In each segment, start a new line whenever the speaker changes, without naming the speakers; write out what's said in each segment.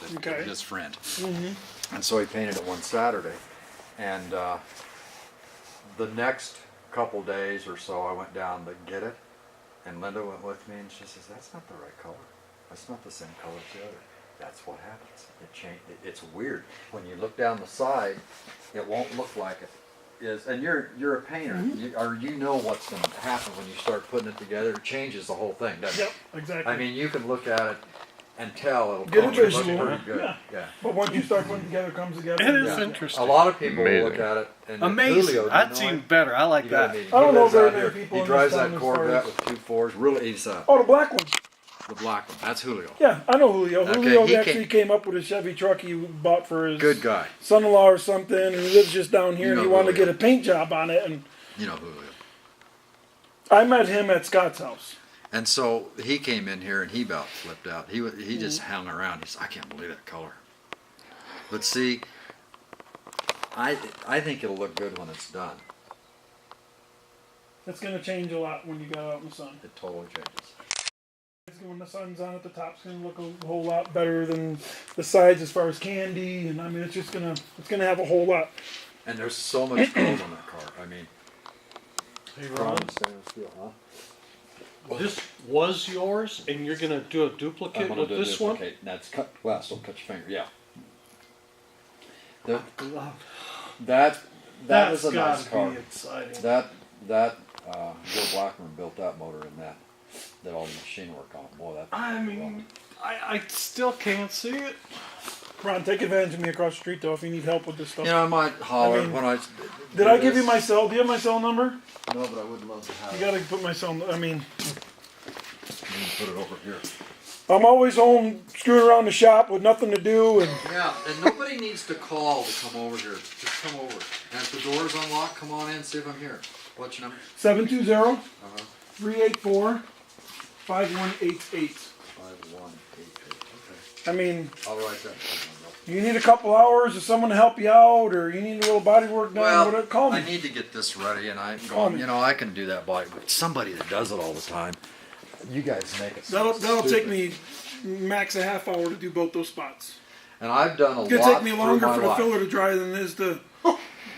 his friend. And so he painted it one Saturday. And the next couple days or so, I went down to get it. And Linda went with me, and she says, "That's not the right color. That's not the same color as the other." That's what happens. It changed. It's weird. When you look down the side, it won't look like it is. And you're a painter, you know what's going to happen when you start putting it together. It changes the whole thing, doesn't it?
Yep, exactly.
I mean, you can look at it and tell it'll
Get a
look
visual.
pretty good.
Yeah. But once you start putting it together, it comes together.
It is
Yeah.
interesting.
A lot of people
Amazing.
look at it and
Amazing.
Julio,
That's even better. I like that.
He
I don't know
lives
very
out
many
here.
people
He
in
drives
this
that
town as
Corvette
far as-
with 2.4s. Really, he's
Oh, the black one.
the black one. That's Julio.
Yeah, I know Julio.
Okay,
Julio
he
actually came up with a Chevy truck he bought for his
Good guy.
son-in-law or something, and he lives just down here,
You
and he
know
wanted to
Julio.
get a paint job on it, and
You know Julio.
I met him at Scott's house.
And so he came in here and he about flipped out. He just hung around. He said, "I can't believe that color." But see, I think it'll look good when it's done.
It's going to change a lot when you go out in the sun.
It totally changes.
When the sun's on at the top, it's going to look a whole lot better than the sides as far as candy, and I mean, it's going to have a whole lot.
And there's so much gold on that car. I mean,
Hey,
chrome
Ron,
and stainless steel, huh?
this was yours, and you're going to do a duplicate
I'm gonna
with
do
this one?
duplicate. That's cut. Well, so cut your finger. Yeah. The- that
That's
was a
gotta
nice car.
be exciting.
That Joe Blackman built that motor in that. Did all the machine work on it. Boy, that.
I mean, I still can't see it.
Ron, take advantage of me across the street, though, if you need help with this stuff.
You know, I might holler
I mean,
when I.
Did I give you my cell? Do you have my cell number?
No, but I would love to have.
You got to put my cell. I mean,
You can put it over here.
I'm always home screwing around the shop with nothing to do, and
Yeah, and nobody needs to call to come over here. Just come over. And if the door's unlocked, come on in, see if I'm here. What's your number?
720
Uh-huh.
384 5188.
5188. Okay.
I mean,
I'll write that.
you need a couple hours of someone to help you out, or you need a little body work done,
Well,
whatever, call me.
I need to get this ready, and I'm
Call
going.
me.
You know, I can do that by somebody that does it all the time. You guys make it.
That'll take
stupid.
me max a half hour to do both those spots.
And I've done a
It's
lot.
gonna take me
through
longer
my
for the
life.
filler to dry than it is to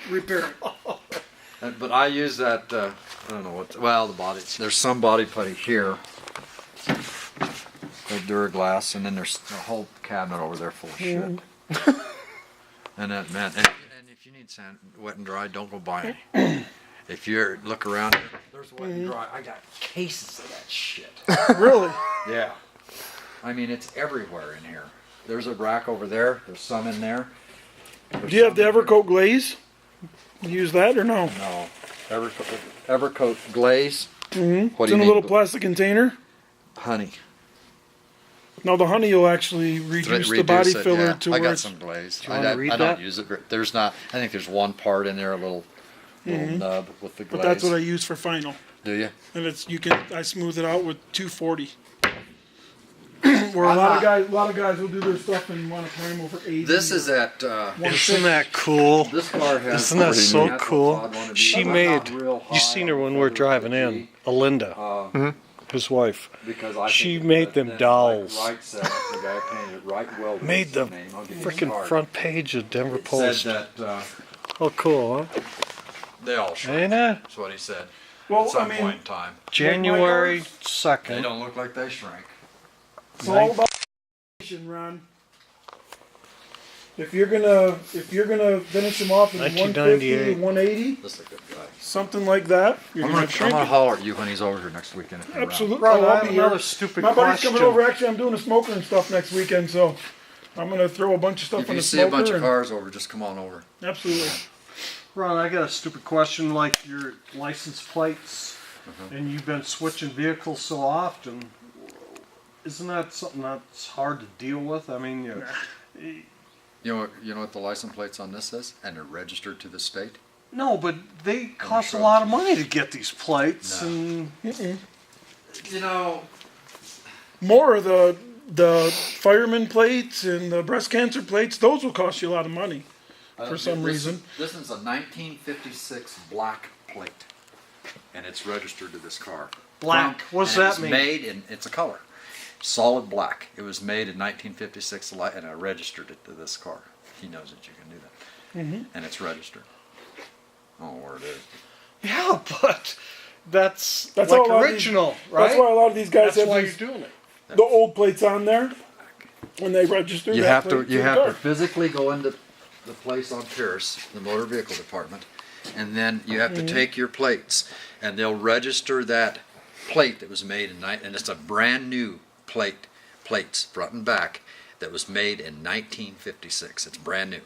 repair it.
But I use that. I don't know what. Well, the body. There's some body putty here. The Duraglass, and then there's a whole cabinet over there full of shit. And that man, and if you need sand, wet and dry, don't go buy any. If you look around, there's wet and dry. I got cases of that shit.
Really?
Yeah. I mean, it's everywhere in here. There's a rack over there. There's some in there.
Do you have the Evercoat glaze? You use that or no?
No. Evercoat glaze.
Mm-hmm.
What
It's
do
in
you
a little
mean?
plastic container.
Honey.
Now the honey will actually reduce the body
it,
filler
yeah.
to
I
where
got
it's.
some glaze.
you wanna read
I don't
that?
use it. There's not. I think there's one part in there, a little nub with the glaze.
But that's what I use for final,
Do you?
and I smooth it out with 240. Where a lot of guys will do their stuff and want to prime over 80.
This is at.
Isn't that cool?
This car has.
Isn't that so
that's what
cool?
Todd wanted to
She
do. I'm
made,
not real
you
high
seen her
on
when we were
feather
driving
with
in, Alinda, his wife.
Because I
She
think
made
that
them
then,
dolls.
Like Wright said, the guy painted it right well.
Made the freaking front page of Denver Post.
Said that
Oh, cool, huh?
they all shrink.
Ain't it?
That's what he said.
Well,
At some
I mean,
point in time,
January
they
2nd.
don't look like they shrink.
it's all about Ron. If you're gonna finish them off in 150
1998.
to 180,
This is a good guy.
something like that, you're
I'm
gonna
gonna
shrink it.
holler at you when he's over here next weekend. If you're around.
Absolutely.
Ron,
Oh,
I
I'll
have
be here.
another stupid
My buddy's
question.
coming over. Actually, I'm doing a smoker and stuff next weekend, so I'm gonna throw a bunch of stuff
If
in
you
the
see a
smoker.
bunch of
and-
cars over, just come on over.
Absolutely.
Ron, I got a stupid question. Like your license plates, and you've been switching vehicles so often. Isn't that something that's hard to deal with? I mean,
You know what the license plates on this is, and they're registered to the state.
no, but they cost a
sure.
lot of money to get these plates,
No.
and
You know,
More of the fireman plates and the breast cancer plates. Those will cost you a lot of money. For some reason.
This is a 1956 black plate, and it's registered to this car.
Black. What's
And
that
it's
mean?
Made in. It's a color. solid black. It was made in 1956, and I registered it to this car. He knows that you can do that, and it's registered. Oh, where it is.
Yeah, but that's
That's
like
all a lot of these-
original, right?
That's why a lot of these guys
That's
have
why
these,
you're doing it.
the old plates on there when they register.
You
that
have to
plate
you
the
have
car.
to physically go into the place on Pierce, the motor vehicle department, and then you have to take your plates, and they'll register that plate that was made in and it's a brand new plates front and back that was made in 1956. It's brand new.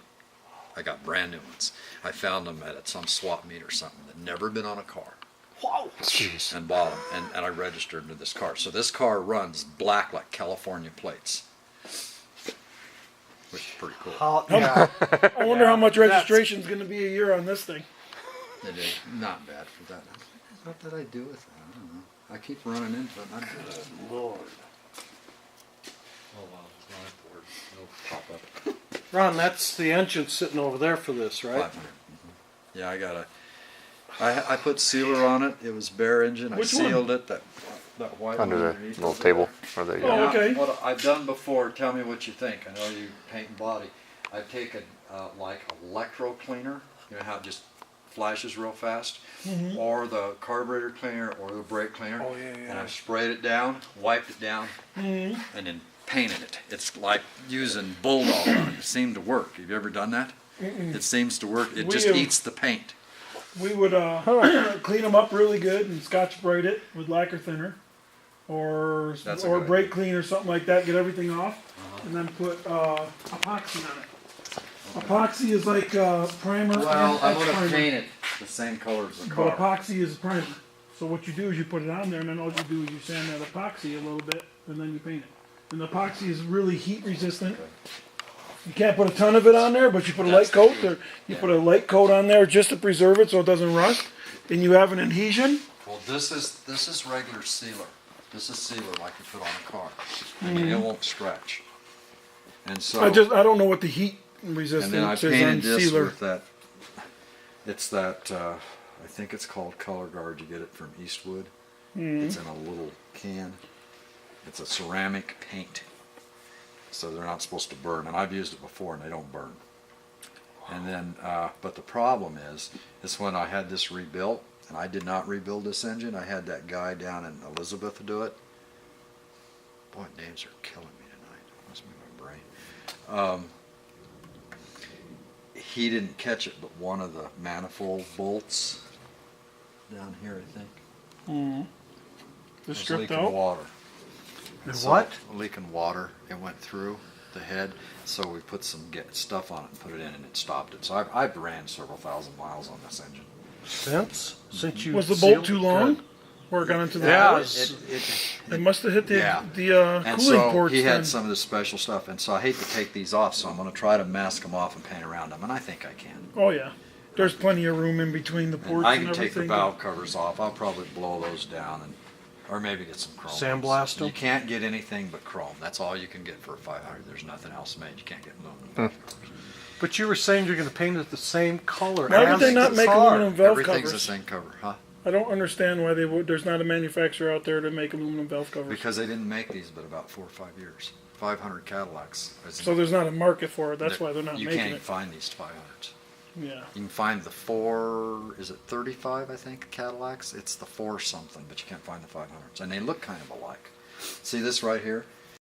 I got brand new ones. I found them at some swap meet or something that never been on a car.
Wow.
Jeez.
And bought them, and I registered to this car. So this car runs black like California plates, which is pretty cool.
Yeah.
I wonder how much registration is going to be a year on this thing.
It is not bad for that. What did I do with it? I don't know. I keep running into it. And I do it.
Lord.
Oh wow, it's not board. It'll pop up.
Ron, that's the engine sitting over there for this, right?
500. Yeah, I put sealer on it. It was bare engine.
Which
I
one?
sealed it. That white
Under
one
the
underneath
little
it.
table. Or the,
Oh,
Now,
okay.
What I've done before, tell me what you think. I know you paint and body. I've taken like electro cleaner, you know how it just flashes real fast, or the carburetor cleaner or the brake cleaner,
Oh, yeah,
and I've sprayed it down, wiped it down, and then painted it. It's like using Bulldog on it. It seemed to work. Have you ever done that? It seems to work. It
We
just
have-
eats the paint.
We would clean them up really good and Scotch Brite it with lacquer thinner, or
That's a
or
good
brake
idea.
clean or something like that. Get everything off, and then put epoxy on it. Epoxy is like primer.
Well,
and
I'm going to
primer.
paint it the same color as the
But
car.
epoxy is primer. So what you do is you put it on there, and then all you do is you sand that epoxy a little bit, and then you paint it. And the epoxy is really heat resistant. You can't put a ton of it on there, but you put a
That's
light coat.
the key.
Or you
Yeah.
put a light coat on there just to preserve it so it doesn't rust. And you have an adhesion.
Well, this is regular sealer. This is sealer like you put on a car. I mean, it won't stretch. And so,
I don't know what the heat
and
resistance
then I
is on
painted this
sealer.
with that. It's that I think it's called Color Guard. You get it from Eastwood. It's in a little can. It's a ceramic paint, so they're not supposed to burn. And I've used it before, and they don't burn. And then, but the problem is when I had this rebuilt, and I did not rebuild this engine. I had that guy down in Elizabeth do it. Boy, names are killing me tonight. It must be my brain. He didn't catch it, but one of the manifold bolts down here, I think,
Just
was
stripped
leaking
out.
water.
And
So,
what?
leaking water. It went through the head, so we put some stuff on it and put it in, and it stopped it. So I've ran several thousand miles on this engine.
Since you
Was the
sealed
bolt too
it?
long?
Good.
Where it got into the
Yeah,
port?
it's-
It must have hit the
Yeah. And
cooling
so
ports
he
then.
had some of this special stuff, and so I hate to take these off, so I'm going to try to mask them off and paint around them, and I think I can.
Oh yeah, there's plenty of room in between the
And
ports
I
and
can take the
everything.
valve covers off. I'll probably blow those down, or maybe get some chrome.
Sandblast them?
You can't get anything but chrome. That's all you can get for a 500. There's nothing else made. You can't get aluminum valve covers.
But you were saying you're going to paint it the same color
Why
as
would they not
the
make
car.
aluminum valve
Everything's
covers?
the same cover, huh?
I don't understand why they would. There's not a manufacturer out there to make aluminum valve covers.
Because they didn't make these but about 4 or 5 years. 500 Cadillacs.
So there's not a market for it. That's why they're not
You
making
can't even
it.
find these 500s.
Yeah.
You can find the 4, is it 35, I think, Cadillacs? It's the 4 something, but you can't find the 500s. And they look kind of alike. See this right here?